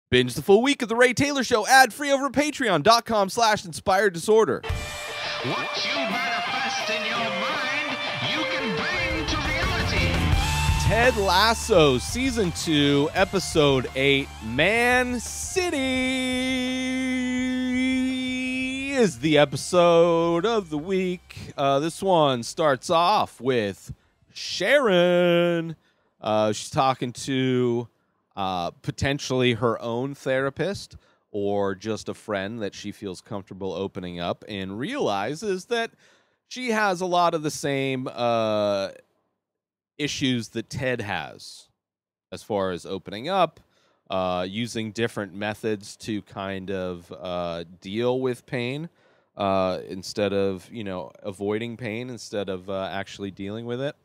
Binge the full week of The Ray Taylor Show ad-free over at patreon.com/inspireddisorder. What you manifest in your mind, you can bring to reality. Ted Lasso, Season 2, Episode 8, Man City is the episode of the week. This one starts off with Sharon. She's talking to potentially her own therapist or just a friend that she feels comfortable opening up, and realizes that she has a lot of the same issues that Ted has as far as opening up, using different methods to kind of deal with pain instead of, avoiding pain instead of actually dealing with it.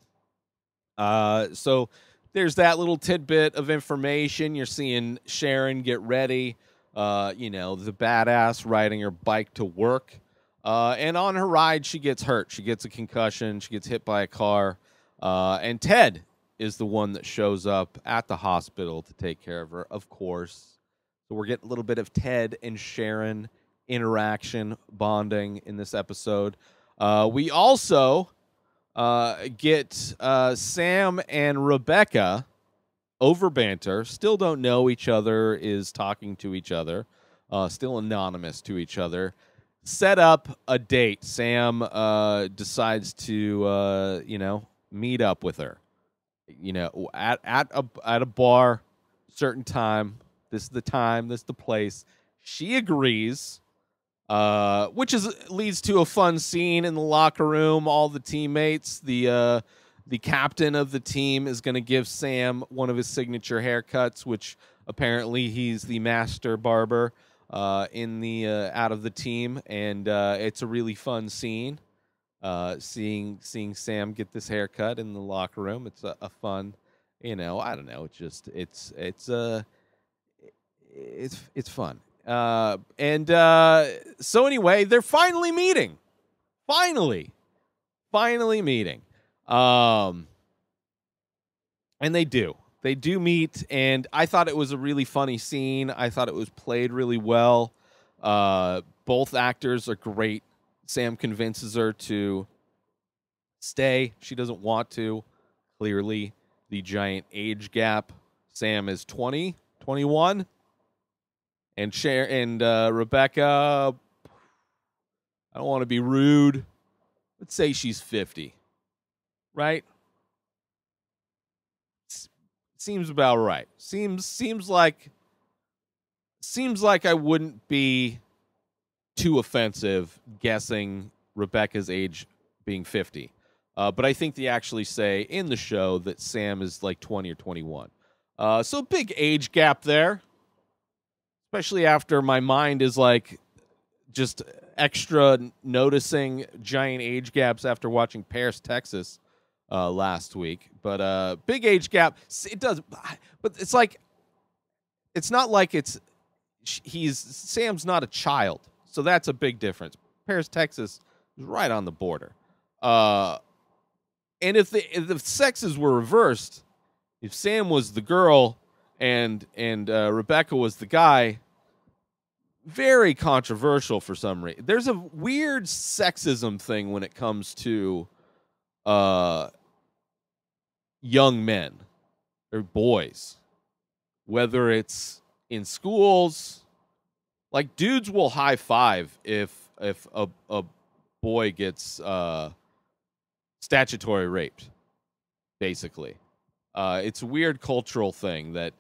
So there's that little tidbit of information. You're seeing Sharon get ready, the badass riding her bike to work. And on her ride, she gets hurt. She gets a concussion. She gets hit by a car. And Ted is the one that shows up at the hospital to take care of her, of course. So we're getting a little bit of Ted and Sharon interaction, bonding in this episode. We also get Sam and Rebecca over Bantr. Still don't know each other, is talking to each other, still anonymous to each other. Set up a date. Sam decides to meet up with her, at a bar, certain time. This is the time, this is the place. She agrees, which leads to a fun scene in the locker room. All the teammates, the captain of the team is going to give Sam one of his signature haircuts, which apparently he's the master barber in the out of the team, and it's a really fun scene. Seeing Sam get this haircut in the locker room, it's a fun, I don't know, it's fun. So anyway, they're finally meeting. Finally meeting. And they do meet, and I thought it was a really funny scene. I thought it was played really well. Both actors are great. Sam convinces her to stay. She doesn't want to. Clearly, the giant age gap. Sam is 20, 21. And Rebecca, I don't want to be rude. Let's say she's 50. Right? Seems about right. Seems like I wouldn't be too offensive guessing Rebecca's age being 50. But I think they actually say in the show that Sam is like 20 or 21. So big age gap there. Especially after my mind is like just extra noticing giant age gaps after watching Paris, Texas last week. But big age gap. It does. But it's like, it's not like Sam's not a child. So that's a big difference. Paris, Texas is right on the border. And if the sexes were reversed, if Sam was the girl and Rebecca was the guy, very controversial for some reason. There's a weird sexism thing when it comes to young men or boys, whether it's in schools. Like, dudes will high five if a boy gets statutory raped, basically. It's a weird cultural thing that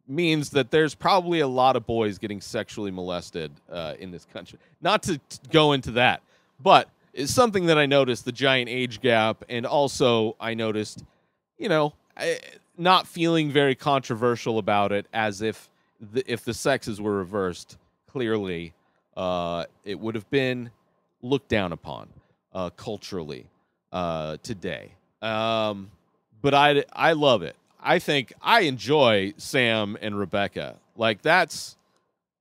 means that there's probably a lot of boys getting sexually molested in this country. Not to go into that, but it's something that I noticed, the giant age gap, and also I noticed, not feeling very controversial about it, as if the sexes were reversed, clearly it would have been looked down upon culturally today. But I love it. I think I enjoy Sam and Rebecca. Like, that's,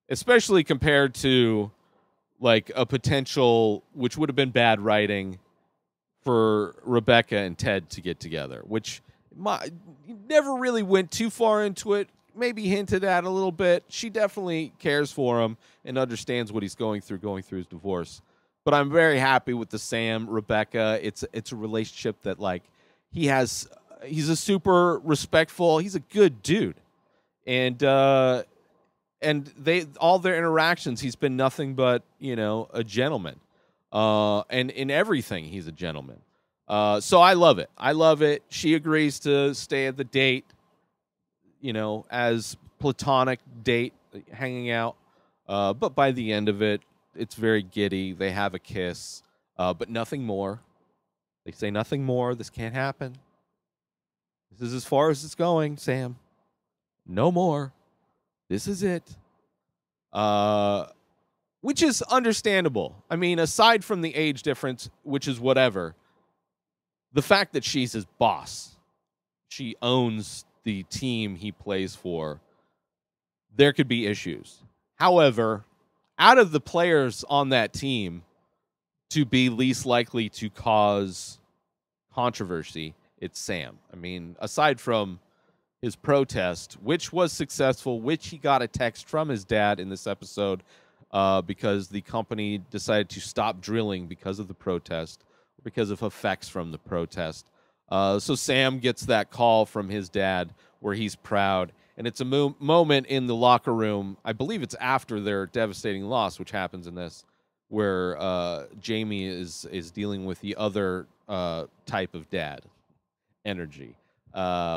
especially compared to like a potential, which would have been bad writing for Rebecca and Ted to get together, which never really went too far into it. Maybe hinted at a little bit. She definitely cares for him and understands what he's going through his divorce. But I'm very happy with the Sam Rebecca. It's a relationship that, like, he's a super respectful. He's a good dude, and they all their interactions, he's been nothing but, you know, a gentleman. And in everything, he's a gentleman. So I love it. I love it. She agrees to stay at the date, you know, as platonic date, hanging out. But by the end of it, it's very giddy. They have a kiss, but nothing more. They say nothing more. This can't happen. This is as far as it's going, Sam. No more. This is it. Which is understandable. I mean, aside from the age difference, which is whatever, the fact that she's his boss, she owns the team he plays for, there could be issues. However, out of the players on that team to be least likely to cause controversy, it's Sam. I mean, aside from his protest, which was successful, which he got a text from his dad in this episode because the company decided to stop drilling because of the protest, because of effects from the protest. So Sam gets that call from his dad where he's proud. And it's a moment in the locker room. I believe it's after their devastating loss, which happens in this, where Jamie is dealing with the other type of dad energy,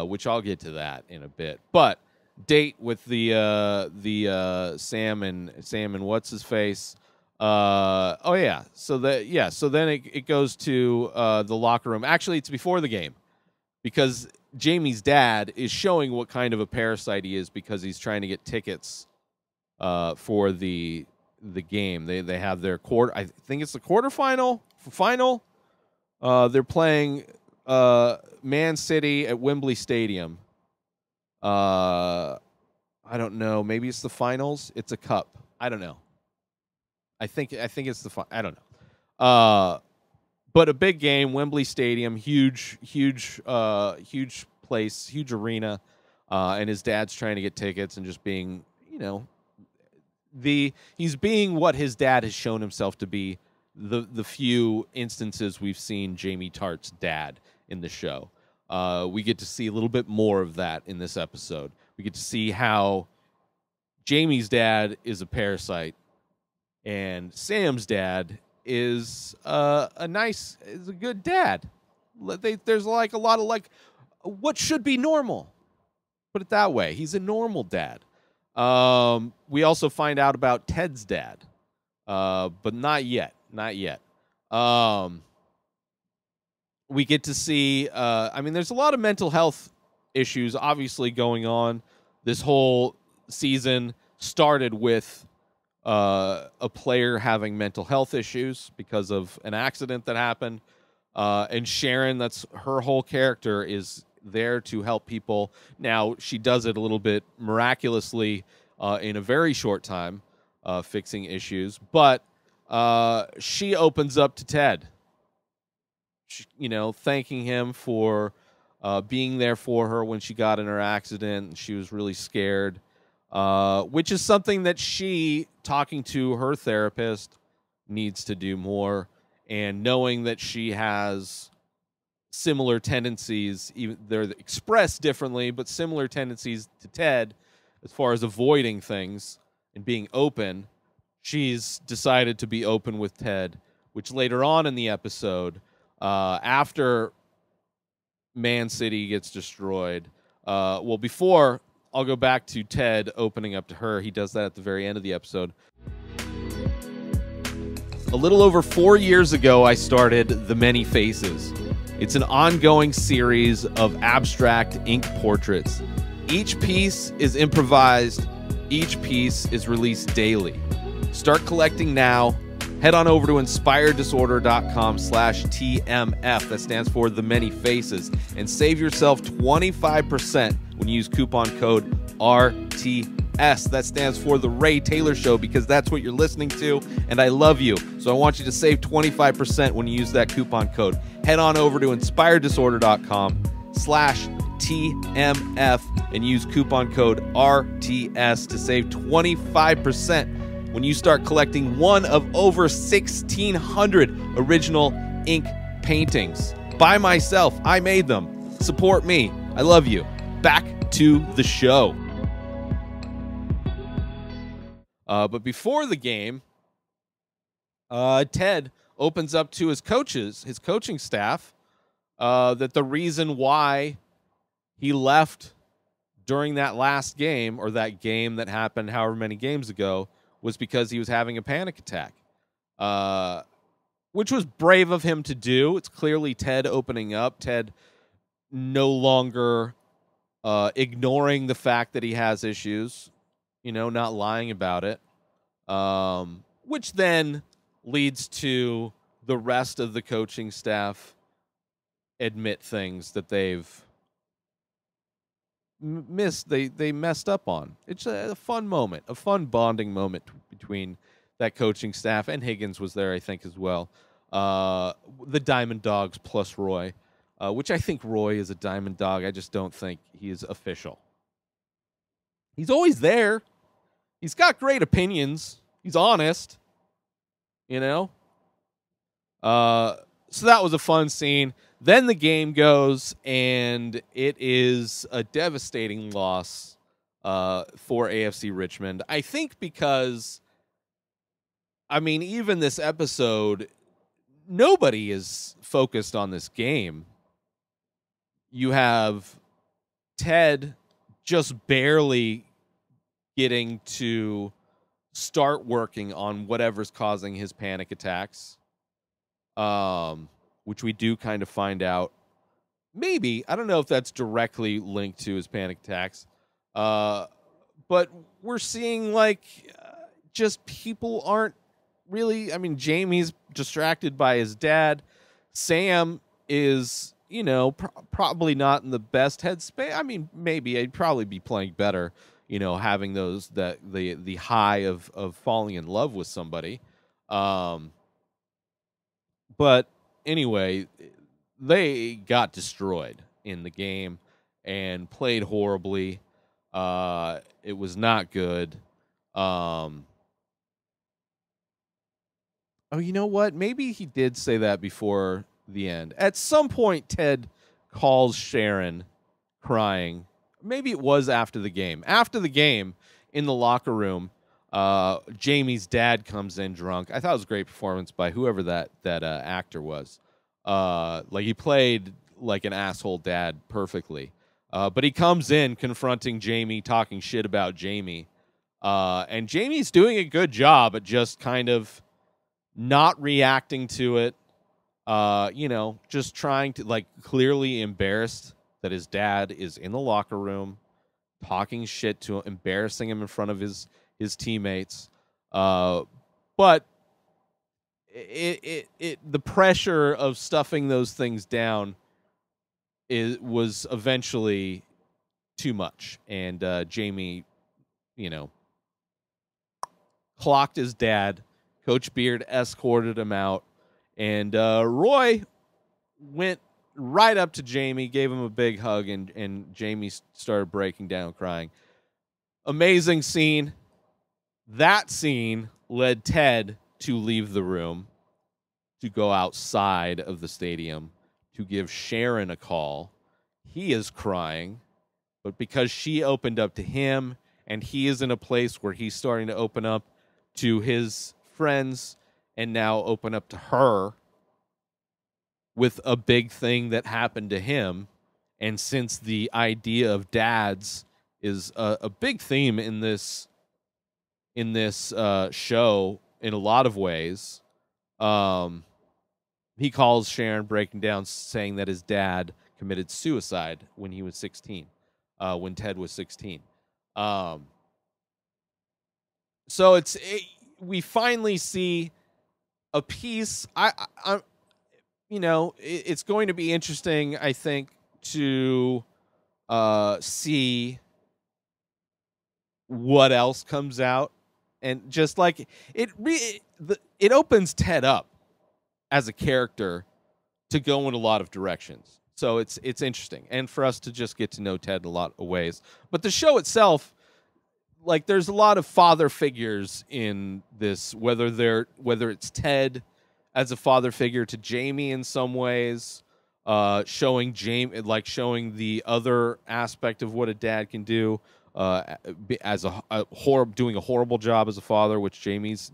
which I'll get to that in a bit. But date with the Sam and what's his face. Oh yeah. So then it goes to the locker room. Actually, it's before the game, because Jamie's dad is showing what kind of a parasite he is, because he's trying to get tickets for the game. They have their I think it's the quarterfinal final. They're playing Man City at Wembley Stadium. I don't know. Maybe it's the finals. It's a cup. I don't know. I think it's the I don't know. But a big game, Wembley Stadium, huge place, huge arena, and his dad's trying to get tickets and just being, you know, he's being what his dad has shown himself to be. The few instances we've seen Jamie Tartt's dad in the show, we get to see a little bit more of that in this episode. We get to see how Jamie's dad is a parasite, and Sam's dad is a good dad. There's like a lot of like what should be normal. Put it that way. He's a normal dad. We also find out about Ted's dad, but not yet. Not yet. We get to see. I mean, there's a lot of mental health issues obviously going on. This whole season started with a player having mental health issues because of an accident that happened. And Sharon, that's her whole character, is there to help people. Now, she does it a little bit miraculously in a very short time, fixing issues. But she opens up to Ted, you know, thanking him for being there for her when she got in her accident. She was really scared. Which is something that she, talking to her therapist, needs to do more. And knowing that she has similar tendencies, even they're expressed differently, but similar tendencies to Ted as far as avoiding things and being open, she's decided to be open with Ted, which later on in the episode, after Man City gets destroyed, well, before... I'll go back to Ted opening up to her. He does that at the very end of the episode. A little over 4 years ago, I started The Many Faces. It's an ongoing series of abstract ink portraits. Each piece is improvised. Each piece is released daily. Start collecting now. Head on over to inspireddisorder.com/TMF. That stands for The Many Faces. And save yourself 25% when you use coupon code RTS. That stands for The Ray Taylor Show, because that's what you're listening to, and I love you. So I want you to save 25% when you use that coupon code. Head on over to inspireddisorder.com/TMF. TMF and use coupon code RTS to save 25% when you start collecting one of over 1,600 original ink paintings. By myself, I made them. Support me. I love you. Back to the show. But before the game, Ted opens up to his coaches, his coaching staff, that the reason why he left during that last game, or that game that happened however many games ago, was because he was having a panic attack, which was brave of him to do. It's clearly Ted opening up, Ted no longer ignoring the fact that he has issues, not lying about it, which then leads to the rest of the coaching staff admit things that they've missed. They messed up on. It's a fun moment, a fun bonding moment between that coaching staff, and Higgins was there, I think, as well. The Diamond Dogs plus Roy, which I think Roy is a Diamond Dog. I just don't think he is official. He's always there. He's got great opinions. He's honest. So that was a fun scene. Then the game goes, and it is a devastating loss for AFC Richmond. I think because, even this episode, nobody is focused on this game. You have Ted just barely getting to start working on whatever's causing his panic attacks, which we do kind of find out. Maybe, I don't know if that's directly linked to his panic attacks, but we're seeing just people aren't really, Jamie's distracted by his dad. Sam is, probably not in the best headspace. Maybe I'd probably be playing better, having the high of falling in love with somebody. But anyway, they got destroyed in the game and played horribly. It was not good. Oh, you know what? Maybe he did say that before the end. At some point, Ted calls Sharon crying. Maybe it was after the game. After the game, in the locker room, Jamie's dad comes in drunk. I thought it was a great performance by whoever that actor was. He played like an asshole dad perfectly. But he comes in confronting Jamie, talking shit about Jamie. And Jamie's doing a good job at just kind of not reacting to it. Just trying to, clearly embarrassed that his dad is in the locker room talking shit to him, embarrassing him in front of his teammates. But the pressure of stuffing those things down was eventually too much. And Jamie, clocked his dad. Coach Beard escorted him out. And Roy went right up to Jamie, gave him a big hug, and Jamie started breaking down, crying. Amazing scene. That scene led Ted to leave the room, to go outside of the stadium, to give Sharon a call. He is crying, but because she opened up to him, and he is in a place where he's starting to open up to his friends, and now open up to her with a big thing that happened to him. And since the idea of dads is a big theme in this show in a lot of ways, he calls Sharon breaking down, saying that his dad committed suicide when he was 16, when Ted was 16. So we finally see a piece. It's going to be interesting, I think, to see what else comes out, and just it opens Ted up as a character to go in a lot of directions. So it's interesting, and for us to just get to know Ted in a lot of ways. But the show itself, like, there's a lot of father figures in this, whether it's Ted as a father figure to Jamie in some ways, showing the other aspect of what a dad can do, as doing a horrible job as a father, which Jamie's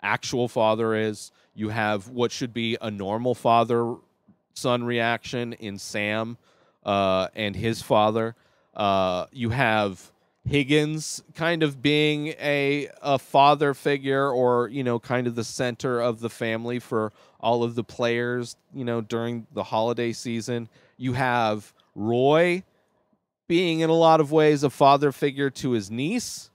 actual father is. You have what should be a normal father-son reaction in Sam and his father. You have Higgins kind of being a father figure, or, kind of the center of the family for all of the players, during the holiday season. You have Roy being in a lot of ways a father figure to his niece.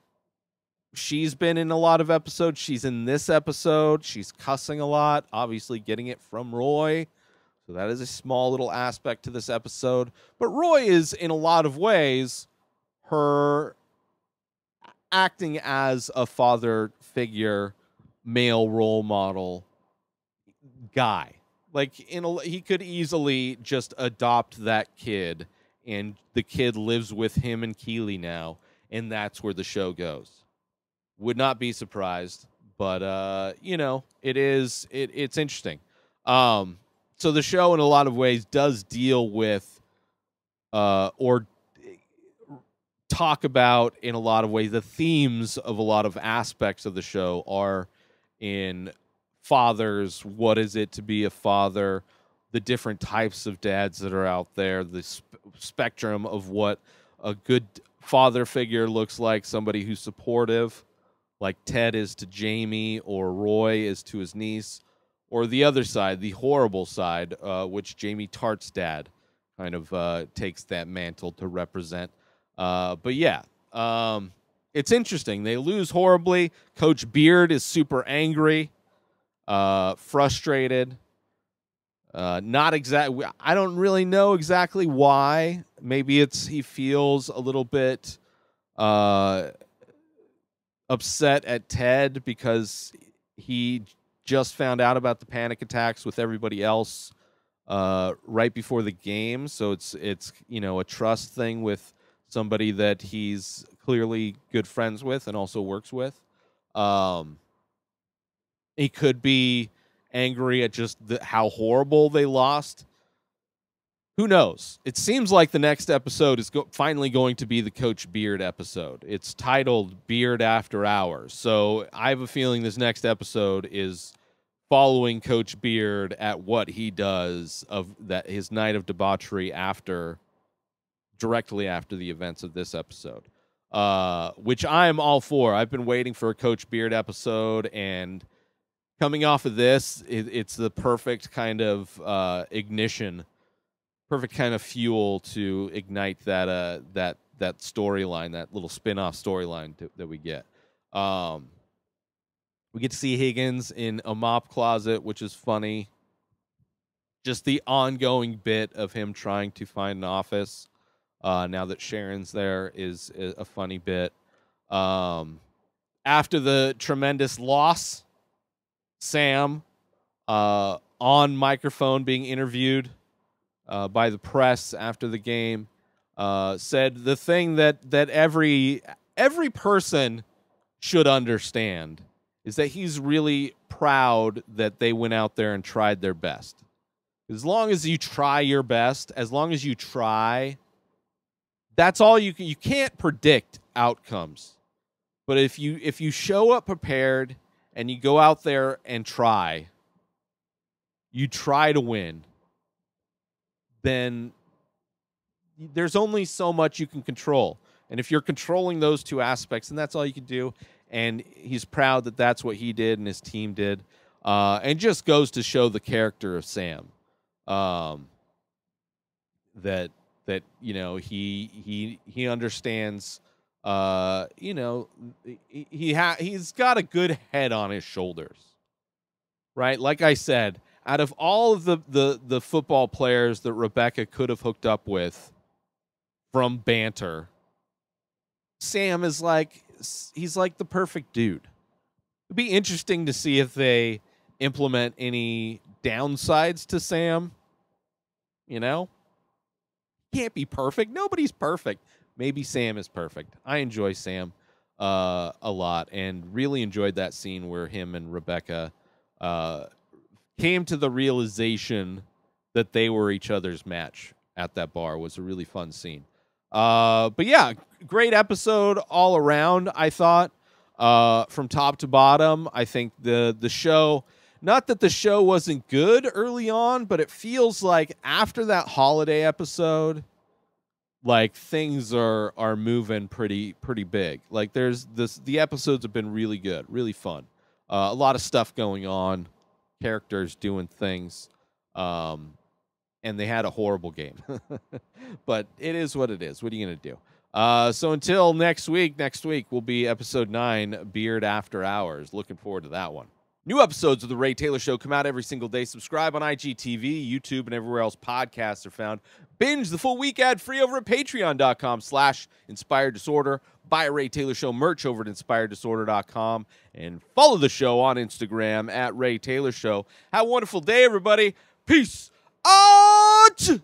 She's been in a lot of episodes. She's in this episode. She's cussing a lot, obviously getting it from Roy. So that is a small little aspect to this episode. But Roy is, in a lot of ways, her acting as a father figure, male role model guy. Like, he could easily just adopt that kid, and the kid lives with him and Keeley now, and that's where the show goes. Would not be surprised, but it's interesting. So the show, in a lot of ways, does deal with or talk about, in a lot of ways, the themes of a lot of aspects of the show are in fathers. What is it to be a father? The different types of dads that are out there, the spectrum of what a good father figure looks like, somebody who's supportive, like Ted is to Jamie, or Roy is to his niece, or the other side, the horrible side, which Jamie Tartt's dad kind of takes that mantle to represent. But yeah, it's interesting. They lose horribly. Coach Beard is super angry, frustrated. Not exactly. I don't really know exactly why. Maybe he feels a little bit upset at Ted because he just found out about the panic attacks with everybody else right before the game. So it's a trust thing with somebody that he's clearly good friends with and also works with. He could be angry at just how horrible they lost. Who knows? It seems like the next episode is finally going to be the Coach Beard episode. It's titled Beard After Hours. So I have a feeling this next episode is following Coach Beard at what he does his night of debauchery directly after the events of this episode, which I am all for. I've been waiting for a Coach Beard episode, and coming off of this, it's the perfect kind of ignition, perfect kind of fuel to ignite that storyline, that little spin-off storyline that we get. We get to see Higgins in a mop closet, which is funny. Just the ongoing bit of him trying to find an office now that Sharon's there is a funny bit. After the tremendous loss, Sam, on microphone being interviewed by the press after the game, said the thing that every person should understand is that he's really proud that they went out there and tried their best. As long as you try your best, as long as you try, that's all you can. You can't predict outcomes, but if you show up prepared and you go out there and you try to win, then there's only so much you can control. And if you're controlling those two aspects, then that's all you can do. And he's proud that that's what he did and his team did. And just goes to show the character of Sam. That he understands. He's got a good head on his shoulders, right? Like I said, out of all of the football players that Rebecca could have hooked up with from Bantr, Sam is he's like the perfect dude. It'd be interesting to see if they implement any downsides to Sam. can't be perfect. Nobody's perfect. Maybe Sam is perfect. I enjoy Sam a lot, and really enjoyed that scene where him and Rebecca came to the realization that they were each other's match at that bar. It was a really fun scene. But yeah, great episode all around, I thought. From top to bottom, I think the show, not that the show wasn't good early on, but it feels like after that holiday episode, like things are moving pretty big. Like the episodes have been really good, really fun. A lot of stuff going on, characters doing things. And they had a horrible game. But it is what it is. What are you going to do? So until next week will be episode 9, Beard After Hours. Looking forward to that one. New episodes of The Ray Taylor Show come out every single day. Subscribe on IGTV, YouTube, and everywhere else podcasts are found. Binge the full week ad-free over at patreon.com/Inspired Disorder. Buy a Ray Taylor Show merch over at inspireddisorder.com. And follow the show on Instagram at Ray Taylor Show. Have a wonderful day, everybody. Peace out!